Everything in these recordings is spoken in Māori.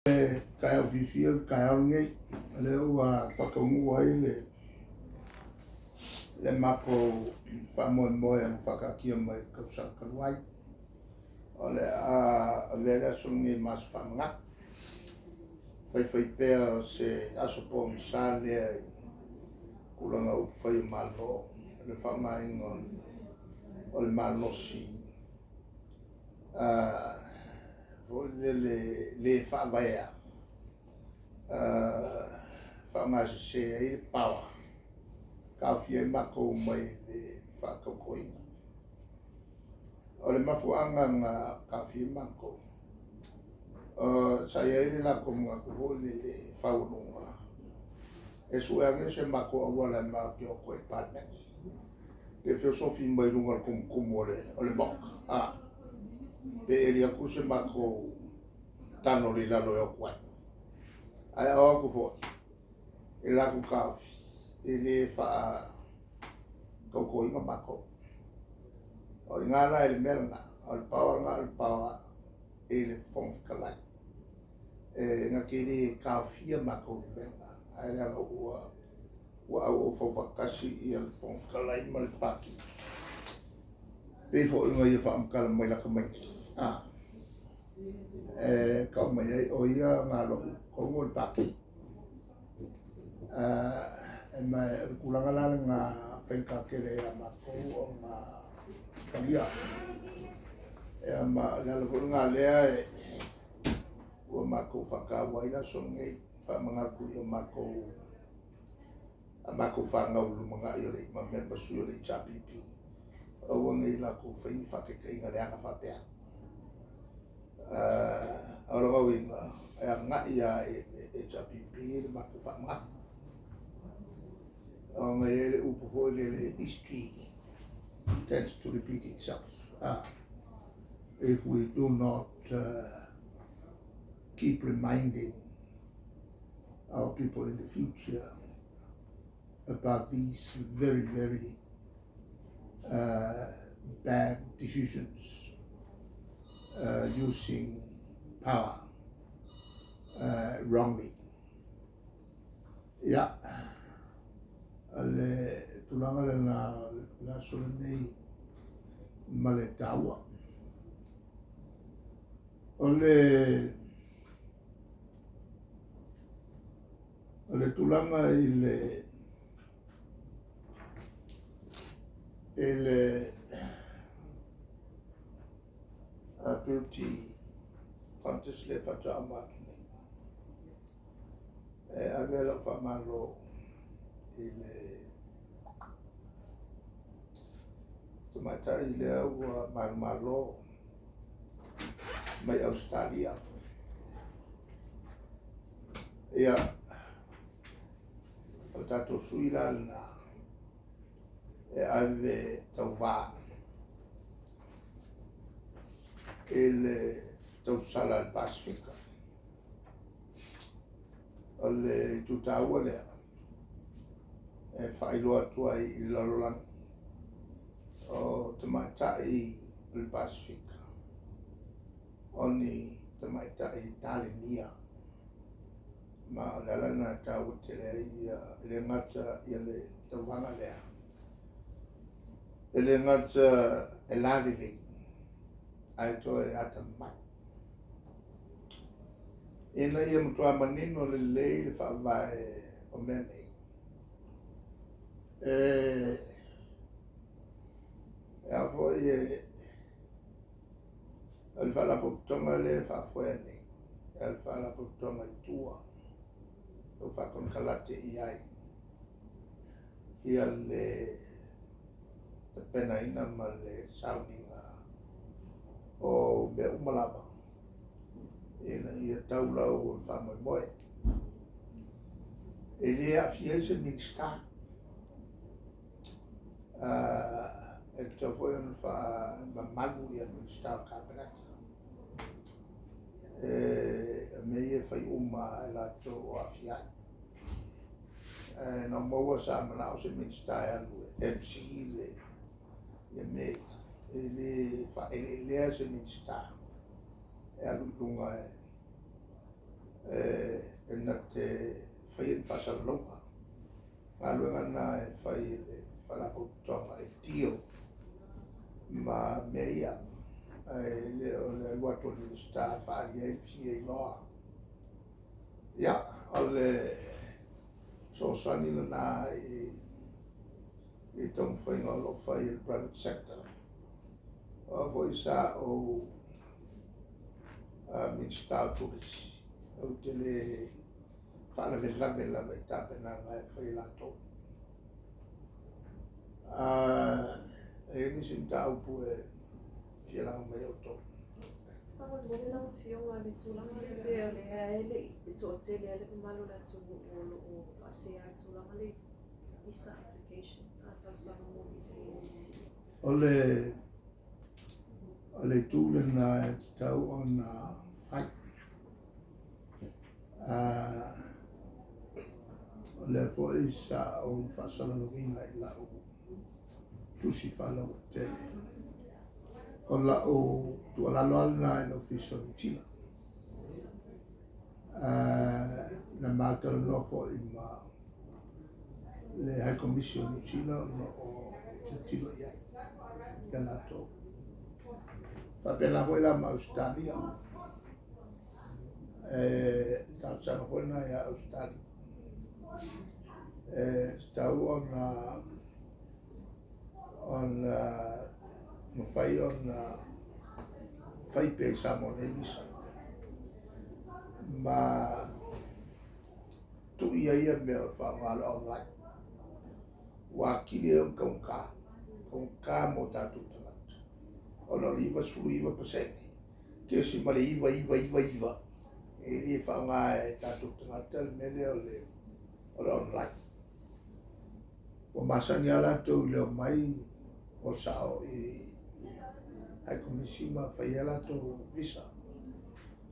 Kaya official kaya ngay leo whakaungu ai le mako whamoe moe ang whakakia mai kausakaluai o le a lera sungi mas whamangak whai pēr se asopo misa lea kulanga u whai malo le whamainga o le malosi le whaavaya whamasa se e pawa ka fie mako mai le whakaukoina o le mafuanga nga ka fie mako sa ia le lako mga kuhoi le whaununga e sueange se mako awala ma ki o koe partners pe filosofi mai runga kumkumu o le mok pe elia kuse mako tano li lalo e o kwai ai awa kufo e laku kafi e le wha kaukoi ngā mako o i ngāra e le merana o le pawa ngā le pawa e le whomwhikalai ngā kere kawhia mako le merana ai le anga ua au o whawhakasi i le whomwhikalai ma le paki pe fo inga i whaamkala mai laka mai kau mai ai o ia ngā loku kongo le paki e mai kulanga lale ngā whenka kere a mako o ngā kalia e a ma lalo kuru ngā lea e ua mako whakawaila so ngei whamangaku i o mako a mako whangaulu mga i o le ma member sui o le HRPP o ngei lako whaini whakekainga le anga whapea aroga winga e a ngai a HRPP le mako whamangaku o ngei le upuho le history tends to repeat itself if we do not keep reminding our people in the future about these very, very bad decisions using power wrongly. Yeah. Le tulanga le la solene male tawa. Ole tulanga ile beauty contest le fata amatune avela famalo ile tumata ile ua marmalo mai Australia ia o tato suila na e ave tauva ele tausala al Pasifika o le tutaua lea e whailoa tua i lalolangi o tamatai il Pasifika oni tamatai Talimia ma lalana tau te lea i le ngata i le tauvanga lea e le ngata e lalili ai toe ata mai ina ia mutua manino le lei le whaavae o mene e a foi e al fala putonga le whaafuene al fala putonga i tua o whakon kalate i ai ia le te pena ina ma le sauninga o me umalama ina ia taulau o le whamoe moe e le affiliation minister e te foi on fa mamalu ia minister cabinet me ia fai uma e la to o afiai no mo sa mana o se minister MC le ia me ele se minister e alunga na te whai whasalonga. Ngā luenga nā e whai whalapotonga e tio ma mea le o le wato ni sta whaari e psi e loa. Ia, o le so sani na i tong whainga lo whai il private sector. O voi sa o Minister Turis. O te le whanawelame la mai tāpena ngai whai lato. E nisi mta upu e whiaranga mai o tō. Pangod mo nila ang fiyong ali tulang ali bea le aele ito hotel ale pumalo na tu o fasea tulang ali visa application atal sa mo visa Ole tūle na tau o na whai. Ole foi sa o whasalalogina i lau tusi whala o tele. O la o tualalo alna in office of China. Na mātara nofo i ma le High Commission of China o tilo iai. Kana tō. Whapena hoi la ma Australia. Tātsanga hoi na ia Australia. Stau on mawhai on whai pe sa mo ne visa. Ma tu ia mea whangala online. Wa kiri o kaunka mo tātou tangata. Ona iwa suru iwa pasene. Kia si mare iwa. E ri whanga e tātou tangata mele o le online. O masani ala tau leo mai o sao i High Commission ma whai ala tau visa.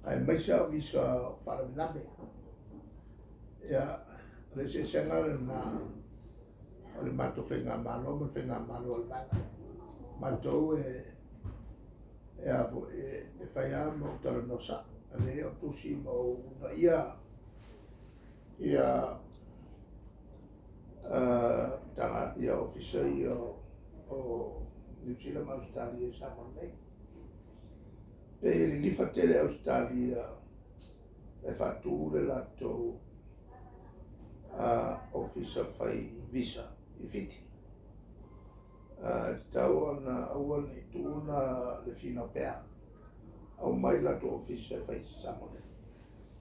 Ai mai sa visa wharawilame. Ia, le se sengare na o le mato whenga malo o langa. Mato e whai a mo tala nosa. Ale o tusi mo una tanga ia ofisa o New Zealand Australia sa monei. Pe li fatele Australia e fature la to ofisa fai visa i fiti. Tau ana awan i tuna le fina pea. Au mai la to ofisa fai sa monei.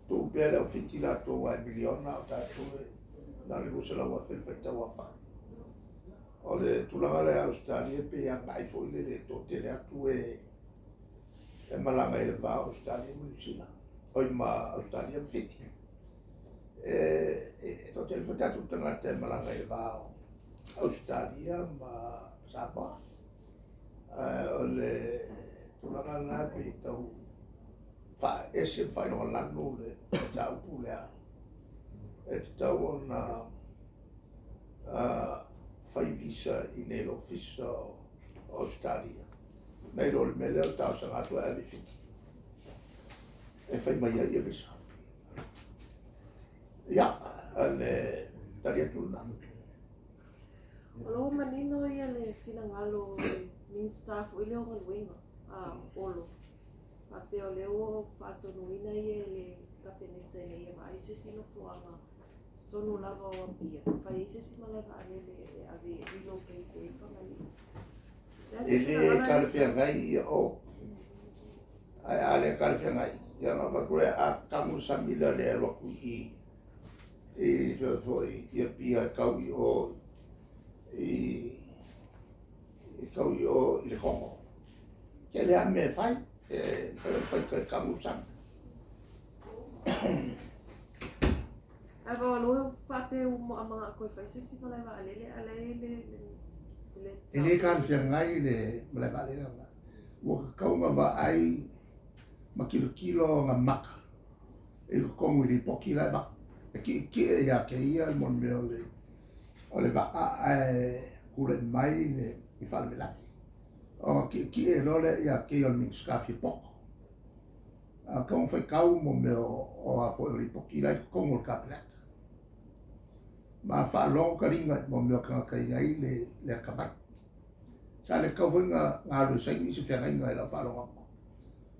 Tu pea le fiti la to wa miliona o tātou na le rusa la wa fai tawa fa. O le tulanga le Australia pe ia ngai foi le to tele atu e malanga ele va Australia mo China. Oi ma Australia fiti. To tele fata tu tanga te malanga ele va Australia ma Sabah. O le tulanga na pe tau fa ese fai no lanu le tau pulea. E tau na fai visa i nei office Australia. Nei rol mele o tau sa ngātua e fiti. E fai mai ai e visa. Ia, ane tari atu na. O loo manino ia le finangalo min staff o leo maluenga olo. Pape o leo whātonuina ia le kapeneta ia ma aise sino fuanga. Tonu lava o apia. Whai ise si malava alele ave relocate e whangali. Ele kalwhia ngai ia o. Ai ale kalwhia ngai. Ia ngā whakure a kamu samila le roku i i pia kau i o i kau i o i le kongo. Kia le ame whai kai kamu samila. Ava lo fape o mga koe fai se si malava alele Ele kalwhia ngai le malava alele nga. Ua kaunga wa ai ma kilo ngā maka. E kongu i li poki lai waka. E ki e ia ke ia mon mea o le waka kule mai i whale lafi. O ki e lole ia ke o ming skafi poko. kong fai kau mo me o a fo ri poki lai kong o kaplet ma fa long ka ringa mo me ka kai ai le kamat sa le kau nga lu sai ni se fa nga la fa long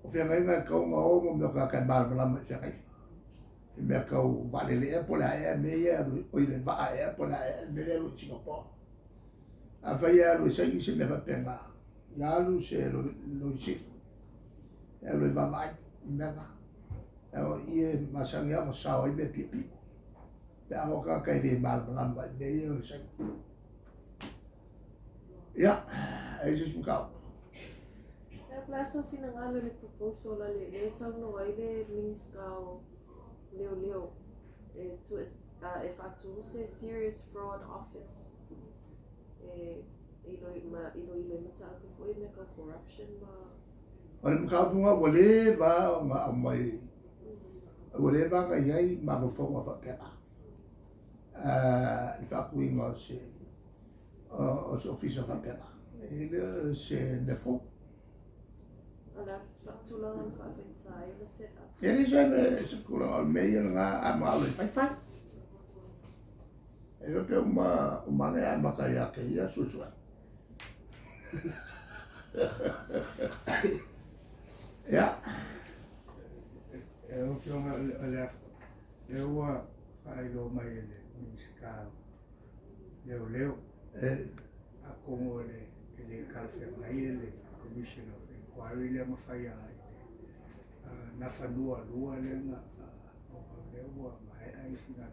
o fa nga kau nga o mo me ka kai mal ma ma fa nga me kau vale le po la e me ye o ile va e po la e me le lu Singapore a fa ya lu sai ni se me fa penga ya lu se lo si ya lu va vai mega ia masangia mo sao i me pipi pe a ka kai de mal mal ba me yo sai ya ai just mo ka E plaso finangalo le proposal le sa no ai le means kao leo to if atu se serious fraud office ilo mata ko foi me ka corruption ma Olen mkaupunga wale va nga amai wale va nga yai ma vo fonga fa pena il fa kui nga se office fa pena ele se defo ala tulangan fa ventai le set up ele se kula al meia nga ama le fai ele pe uma nga ma ka ya ke ya susua Ja. Eu fui eu fai lo mai le municipal leo a como le calfe mai le commission of inquiry le ma fai ai na fanua lua le na o leo mai ai singa